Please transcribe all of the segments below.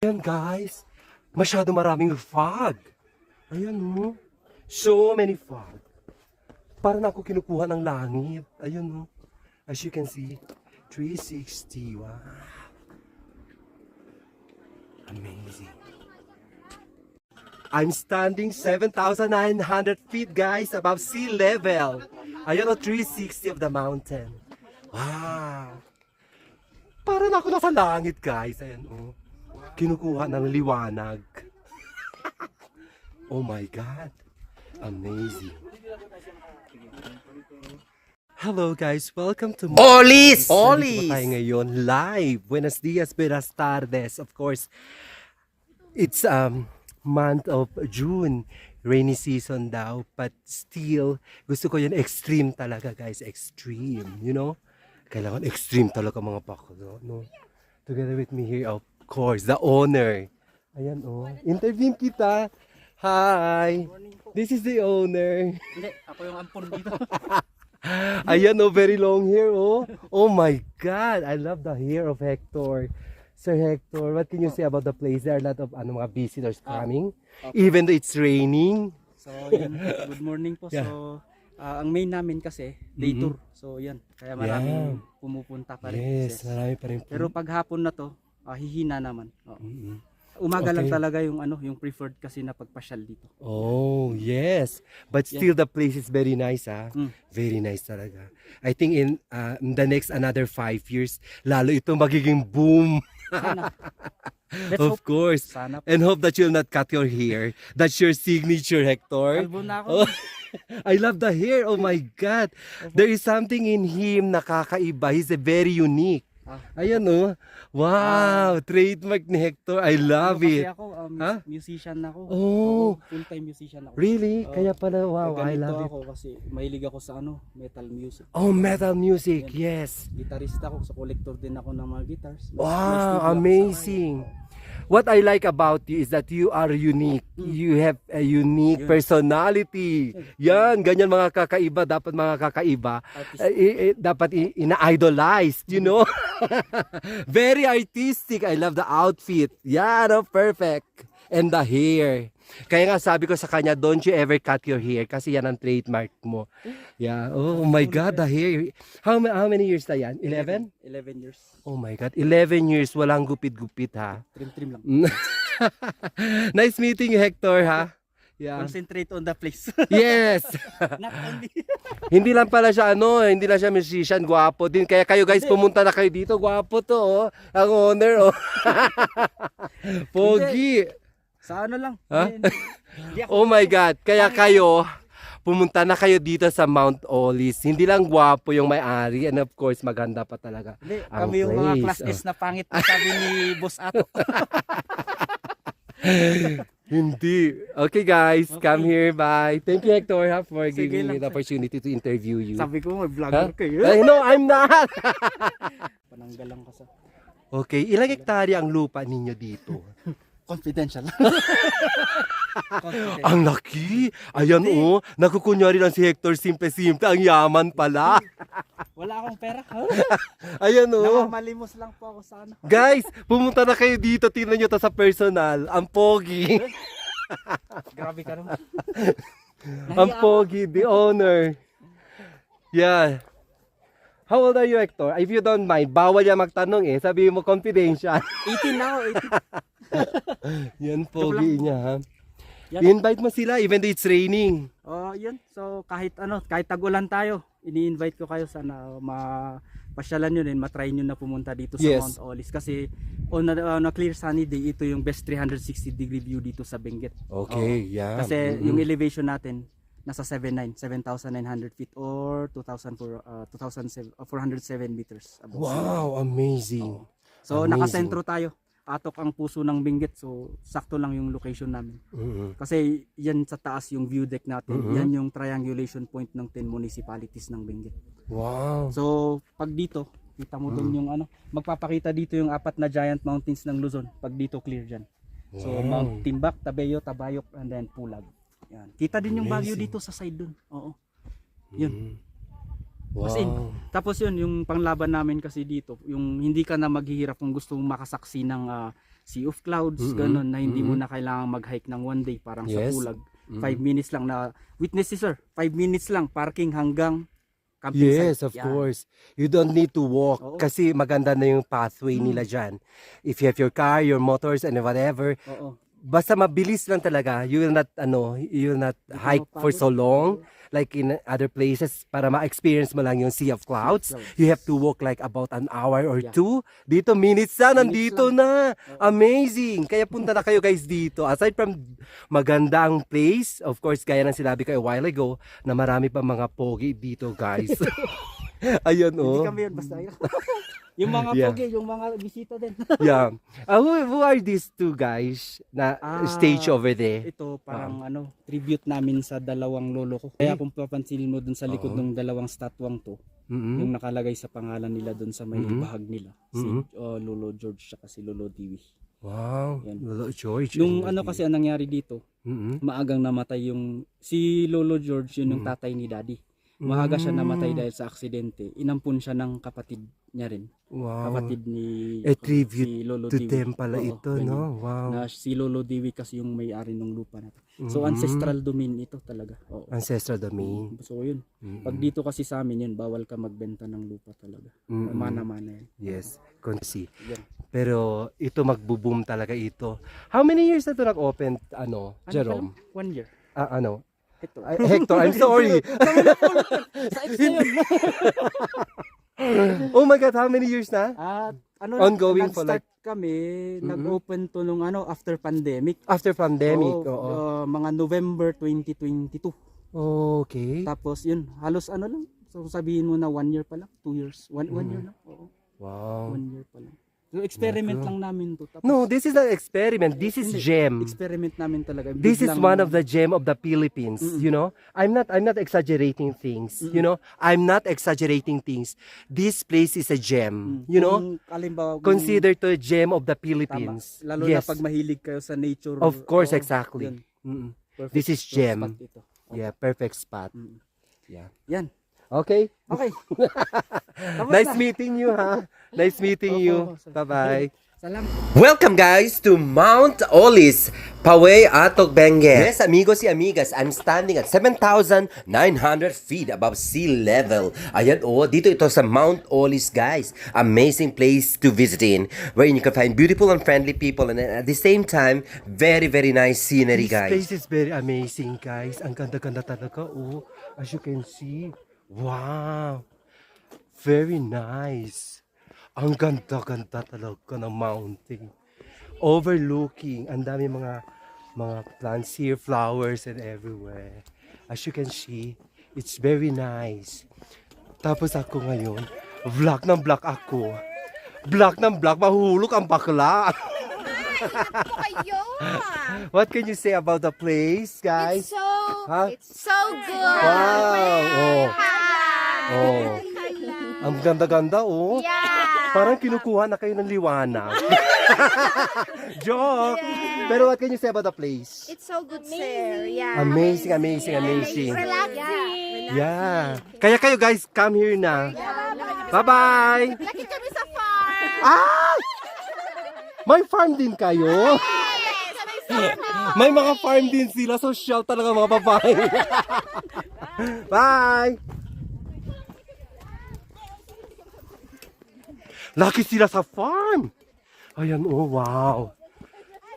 Ayan guys, masyado maraming fog. Ayan oh, so many fog. Para na ako kinukuha ng langit. Ayun oh, as you can see, 360. Wow. Amazing. I'm standing 7,900 feet guys above sea level. Ayan oh, 360 of the mountain. Wow. Para na ako nasa langit guys. Ayan oh. Kinukuha ng liwanag. Oh my God. Amazing. Hello guys, welcome to Olis! Nandito po tayo ngayon live. Buenos dias, buenas tardes. Of course, it's month of June. Rainy season daw. But still, gusto ko yun extreme talaga guys. Extreme, you know? Kailangan extreme talaga mga paklo. No? Together with me here, of course, the owner. Ayan oh. Interview kita. Hi. This is the owner. Hindi, ako yung ampon dito. Ayan oh, very long hair oh. Oh my God, I love the hair of Hector. Sir Hector, what can you say about the place? There are a lot of mga visitors coming, okay. Even though it's raining. So, yan. Good morning po. Yeah. So, ang main namin kasi, day tour. So, yan. Kaya maraming pumupunta pa rin. Yes, marami pa rin. Pero pag hapon na to, hihina naman. Oo. Umaga Okay. lang talaga yung yung preferred kasi na pagpasyal dito. Oh, yes. But still the place is very nice ah. Very nice talaga. I think in the next another 5 years, lalo ito magiging boom. Sana. Let's Of hope. course. Sana. And hope that you'll not cut your hair. That's your signature, Hector. Kalbo na ako. Oh, I love the hair. Oh my God. There is something in him na kakaiba. He's a very unique. Ayan oh. Wow. Trademark ni Hector. I love Kasi it. ako, Ha? musician ako. Oh. Full-time musician ako. Really? Oo. Kaya pala, wow. I Ganito love it. ako kasi mahilig ako sa metal music. Oh, metal music. Yes. Gitarista ako, so collector din ako ng mga guitars. May Wow, studio ako sa amazing. What I like about you is that you are unique. You have a unique personality. Yan, ganyan mga kakaiba. Dapat mga kakaiba, dapat ina-idolize, you know? Very artistic. I love the outfit. Yeah, no, perfect. And the hair. Kaya nga sabi ko sa kanya, don't you ever cut your hair kasi yan ang trademark mo. Yeah. Oh my God, the hair. How many years na yan? 11? 11 years. Oh my God, 11 years walang gupit-gupit ha. Trim-trim lang. Nice meeting you, Hector ha. Yeah. Concentrate on the place. Yes. Not only. Hindi lang pala siya hindi lang siya musician, gwapo din. Kaya kayo guys, pumunta na kayo dito, gwapo to oh. Ang owner oh. Pogi. Sa lang. Ha? Hindi ako. Oh my God, kaya kayo pumunta na kayo dito sa Mount Olis. Hindi lang gwapo yung may-ari and of course maganda pa talaga. Hindi, ang kami yung mga place, class S na pangit na sabi ni Boss Ato. Hindi. Okay guys, Okay. come here. Bye. Thank you Hector ha, for Sige giving me lang, the sir. opportunity to interview you. Sabi ko, may Ha? vlogger kayo. I know, I'm not. Pananggal lang ka sa Okay, ilang hektarya ang lupa ninyo dito? confidential. Confidential. Ang laki. Ayan oh, nakukunyari lang si Hector, simple-simple. Ang yaman pala. Wala akong pera. Ayan oh. Namamalimos lang po ako sa Guys, pumunta na kayo dito. Tingnan nyo to sa personal. Ang pogi. Grabe ka naman. Ang pogi, the owner. Yeah. How old are you, Hector? If you don't mind, bawal yan magtanong eh. Sabihin mo confidential. 18 na ako, 18. Yan, pogi niya ha. Yan. Invite mo sila even though it's raining. Oh, yun. So kahit kahit tagulan tayo, ini-invite ko kayo sana mapasyalan nyo din, matry nyo na pumunta dito sa Yes. Mount Olis kasi on a clear sunny day, ito yung best 360 degree view dito sa Benguet. Okay, yeah. Kasi yung elevation natin nasa 7,900 feet or 2,407 meters above sea level. Wow, amazing. So Amazing. nakasentro tayo. Patok ang puso ng Benguet, so sakto lang yung location namin. Kasi yan sa taas yung view deck natin. Yan yung triangulation point ng 10 municipalities ng Benguet. Wow. So pag dito, kita mo doon yung magpapakita dito yung 4 na giant mountains ng Luzon pag dito clear dyan. So Wow. Mount Timbak, Tabayo, Tabayok, and then Pulag. Yan. Kita din yung Baguio Amazing. dito sa side doon. Oo. Yun. Wow. As in, tapos yun, yung panglaban namin kasi dito, yung hindi ka na maghihirap kung gusto mong makasaksi ng sea of clouds, ganun, na hindi mo na kailangan mag-hike ng one day, parang sa Yes. Pulag. 5 minutes lang na, witness si sir, 5 minutes lang, parking hanggang camping Yes, site. of Yan. course. You don't need to walk Oo. kasi maganda na yung pathway nila dyan. If you have your car, your motors, and whatever, Oo. basta mabilis lang talaga. You will not hike for so long like in other places para ma-experience mo lang yung sea of clouds. You have to walk like about an hour or Yeah. two. Dito minutes na, Minutes nandito lang. na. Amazing. Kaya punta na kayo guys dito. Aside from magandang place, of course, gaya ng sinabi ko a while ago, na marami pa mga pogi dito guys. Ayun Hindi oh. kami yun, basta yun. Yung mga Yeah. pogi, yung mga bisita din. Yeah. Who are these two guys na stage over there? Ito parang tribute namin sa dalawang lolo ko. Kaya kung papansinin mo dun sa likod ng dalawang statwang to, Mm-mm. yung nakalagay sa pangalan nila dun sa may bahag nila, si Lolo George at si Lolo Dewey. Wow. Yan. Lolo George. Nung kasi ang nangyari dito, Mm-mm. maagang namatay yung si Lolo George, yun yung tatay ni Daddy. Maaga siya namatay dahil sa aksidente. Inampun siya ng kapatid niya rin. Wow. Kapatid ni A tribute si Lolo to Dewey. them pala Oo, ito, ganyan. no? Wow. Na si Lolo Dewey kasi yung may-ari ng lupa na to. So ancestral domain ito talaga. Oo. Ancestral domain. So yun. Pag dito kasi sa amin yun, bawal ka magbenta ng lupa talaga. Mana-mana yan. Yes. Kunsi. Yan. Pero ito magbo-boom talaga ito. How many years na ito nag-open, Jerome? Ano pa lang? 1 year. Ito. Hector, I'm sorry. Sa X na yun. Oh my God, how many years na? At Ongoing for nag-start kami, nag-open to nung after pandemic. After pandemic. Oo, Oo. mga November 2022. Okay. Tapos yun, halos lang. So sabihin mo na 1 year pa lang, 2 years. 1 year lang. Oo, Wow. 1 year pa lang. So experiment lang namin to. Tapos, No, this is not experiment. This is Hindi. gem. experiment namin talaga. This is Biglang- one of the gem of the Philippines, you know. I'm not exaggerating things, you know. I'm not exaggerating things. This place is a gem, you know. Kung halimbawa, Consider to a gem of the tama. Philippines. Lalo Yes. na pag mahilig kayo sa nature. Of course, Oo, exactly. yun. Mm-mm. Perfect This is gem. spot ito. Yeah, perfect spot. Mm. Yeah. Yan. Okay. Okay. Tapos Nice na. meeting you, ha. Nice meeting you. Bye-bye. Salamat. Welcome guys to Mount Olis, Paway Atok, Benguet. Yes, amigos y amigas, I'm standing at 7,900 feet above sea level. Ayan dito ito sa Mount Olis guys. Amazing place to visit in, wherein you can find beautiful and friendly people and at the same time, very very nice scenery guys. This place is very amazing guys. Ang ganda-ganda talaga as you can see. Wow. Very nice. Ang ganda-ganda talaga ng mountain. Overlooking, ang dami mga plants here, flowers and everywhere. As you can see, it's very nice. Tapos ako ngayon, vlog ng vlog ako. Vlog ng vlog, mahuhulog ang bakla. Kayo! What can you say about the place, guys? Huh? It's so good! Wow! Oh. Ang ganda-ganda, Yeah! Parang kinukuha na kayo ng liwanag. Joke! Pero what can you say about the place? It's so good, sir. Yeah. Amazing, amazing, amazing. Relaxing. Yeah. Kaya kayo guys, come here na. Bye-bye! Laki kami sa farm. Ah! May farm din kayo? Yes! May farm. May mga farm din sila. Social talaga mga babae. Bye! Laki sila sa farm. Ayan, wow.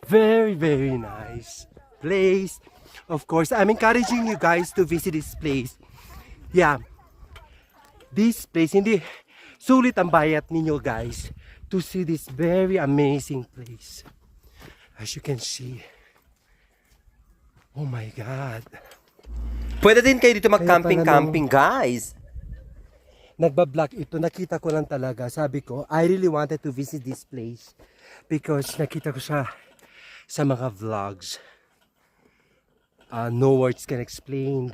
Very, very nice place. Of course, I'm encouraging you guys to visit this place. Yeah. This place, hindi sulit ang bayat ninyo guys to see this very amazing place. As you can see. Oh my God. Pwede din kayo dito Kaya mag-camping-camping, guys. Nagbablog ito, nakita ko lang talaga. Sabi ko, I really wanted to visit this place because nakita ko siya sa mga vlogs. No words can explain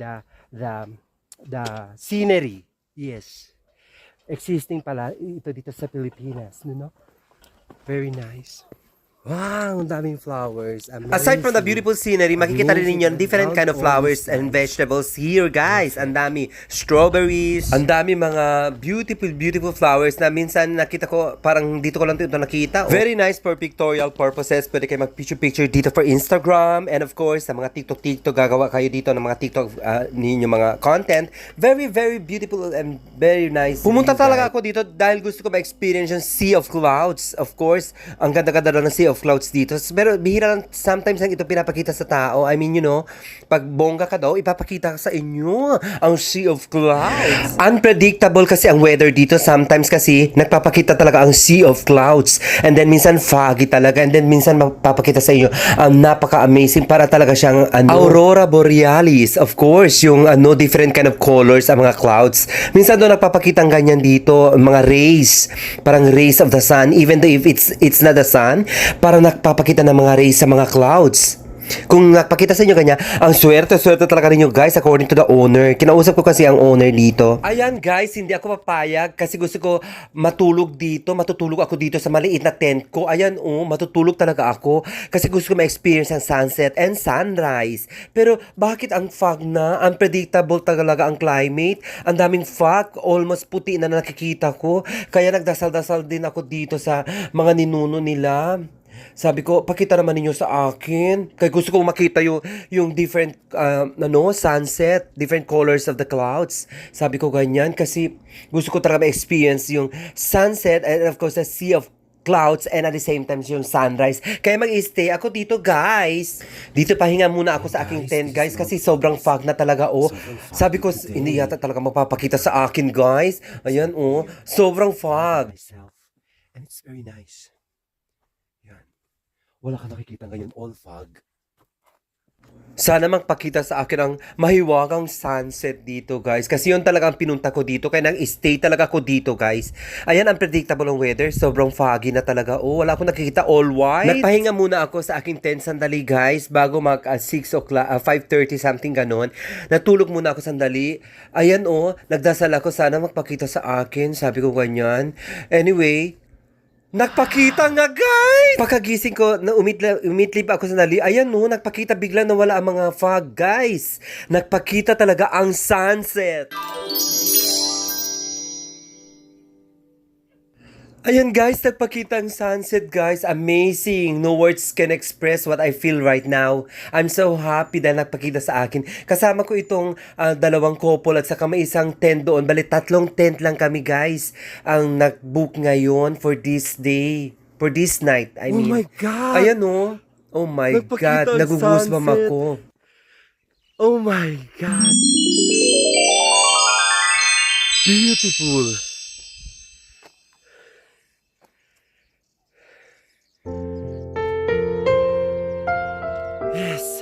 the scenery. Yes. Existing pala ito dito sa Pilipinas, you know? Very nice. Wow, ang daming flowers. Aside from the Amazing. beautiful scenery, makikita rin ninyo Amazing. different kind of flowers and vegetables here, guys. Ang dami strawberries, ang dami mga beautiful flowers na minsan nakita ko, parang dito ko lang ito nakita. Very nice for pictorial purposes. Pwede kayo mag-picture dito for Instagram. And of course, sa mga TikTok, gagawa kayo dito ng mga TikTok ninyo mga content. Very beautiful and very nice. Pumunta talaga ako dito dahil gusto ko ma-experience yung Sea of Clouds. Of course, ang ganda-ganda daw ng Sea of Clouds dito. Pero bihira lang sometimes lang ito pinapakita sa tao. I mean, you know, pag bongga ka daw, ipapakita sa inyo ang Sea of Clouds. Unpredictable kasi ang weather dito. Sometimes kasi nagpapakita talaga ang Sea of Clouds. And then minsan foggy talaga. And then minsan mapapakita sa inyo ang napaka-amazing para talaga siyang Aurora Borealis. Of course, yung different kind of colors ang mga clouds. Minsan doon nagpapakita ang ganyan dito, mga rays. Parang rays of the sun. Even though if it's not the sun, parang nagpapakita ng mga rays sa mga clouds. Kung nagpakita sa inyo kanya, ang swerte talaga ninyo guys according to the owner. Kinausap ko kasi ang owner dito. Ayan guys, hindi ako papayag kasi gusto ko matulog dito. Matutulog ako dito sa maliit na tent ko. Ayan matutulog talaga ako kasi gusto ko ma-experience ang sunset and sunrise. Pero bakit ang fog na? Unpredictable talaga ang climate. Ang daming fog, almost puti na nakikita ko. Kaya nagdasal-dasal din ako dito sa mga ninuno nila. Sabi ko, pakita naman ninyo sa akin. Kaya gusto kong makita yung different sunset, different colors of the clouds. Sabi ko ganyan kasi gusto ko talaga ma-experience yung sunset and of course the sea of clouds and at the same time yung sunrise. Kaya mag-stay ako dito, guys. Dito pahinga muna ako sa aking tent, guys, kasi sobrang fog na talaga, Sabi ko, hindi yata talaga magpapakita sa akin, guys. Ayan, sobrang fog. And it's very nice. Wala ka nakikita ngayon, all fog. Sana magpakita sa akin ang mahiwagang sunset dito, guys. Kasi yun talaga ang pinunta ko dito. Kaya nag-stay talaga ako dito, guys. Ayan, unpredictable ang weather. Sobrang foggy na talaga. Wala akong nakikita, all white. Nagpahinga muna ako sa aking tent sandali, guys. Bago mag 6 o'clock, 5:30 something ganon. Natulog muna ako sandali. Ayan, nagdasal ako. Sana magpakita sa akin. Sabi ko ganyan. Anyway, nagpakita nga, guys! Pagkagising ko, umitlip ako sandali. Ayan, nagpakita bigla na wala ang mga fog, guys. Nagpakita talaga ang sunset. Ayan, guys, nagpakita ang sunset, guys. Amazing. No words can express what I feel right now. I'm so happy dahil nagpakita sa akin. Kasama ko itong dalawang couple at saka may isang tent doon. Bali, 3 tent lang kami, guys, ang nag-book ngayon for this day. For this night, I mean. Oh my God! Ayan, Oh my Nagpakita God. ang Nagugusbam sunset. ako. Oh my God! Beautiful! Yes!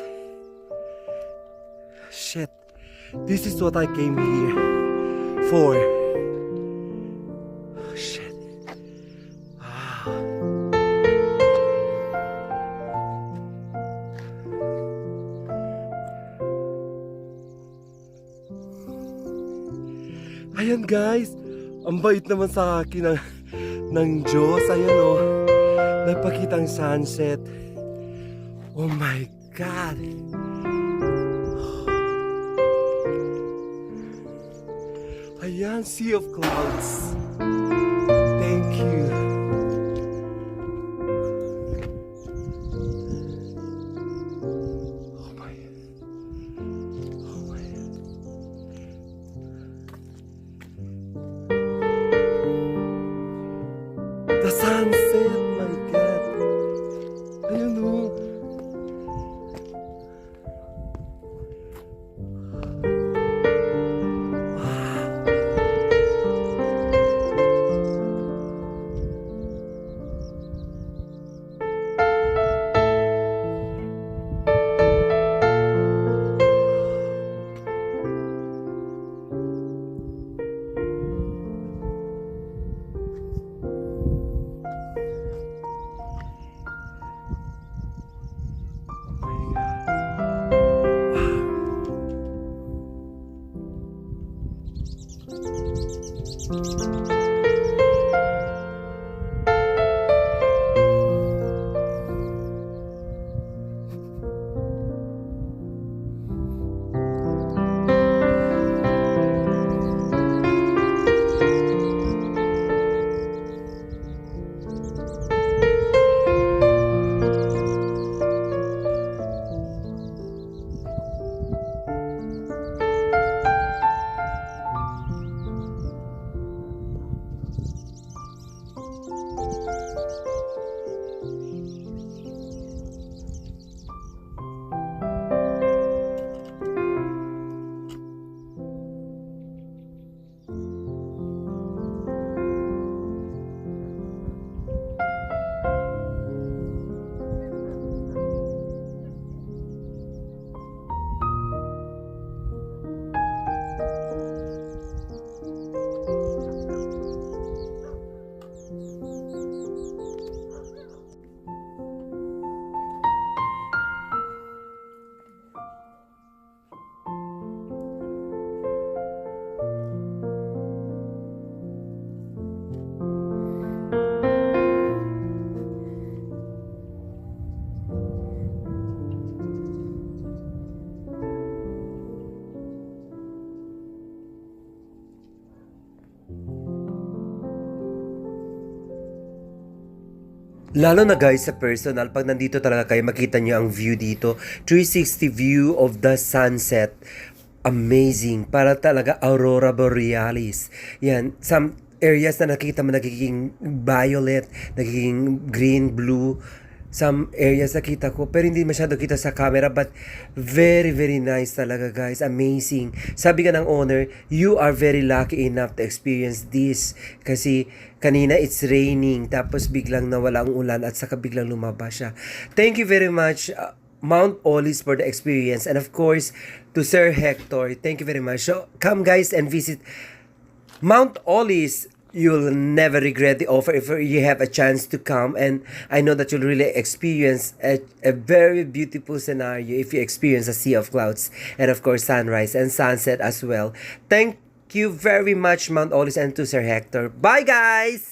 Shit! This is what I came here for. Oh, shit. Ayan guys, ang bait naman sa akin ng Diyos. Ayan nagpakita ang sunset. Oh my God. Ayan, Sea of Clouds. Thank you. Oh my. Oh my. The sunset, my God. Ayun Wow. Lalo na guys sa personal, pag nandito talaga kayo, makita nyo ang view dito. 360 view of the sunset. Amazing. Para talaga aurora borealis. Yan. Some areas na nakita mo nagiging violet, nagiging green, blue. Some areas nakita ko, pero hindi masyado kita sa camera, but very, very nice talaga guys. Amazing. Sabi ka ng owner, you are very lucky enough to experience this. Kasi kanina it's raining, tapos biglang nawala ang ulan at saka biglang lumabas siya. Thank you very much, Mount Olis, for the experience. And of course, to Sir Hector, thank you very much. So, come guys and visit Mount Olis. You'll never regret the offer if you have a chance to come, and I know that you'll really experience a very beautiful scenario if you experience a sea of clouds and of course sunrise and sunset as well. Thank you very much, Mount Olis, and to Sir Hector. Bye guys!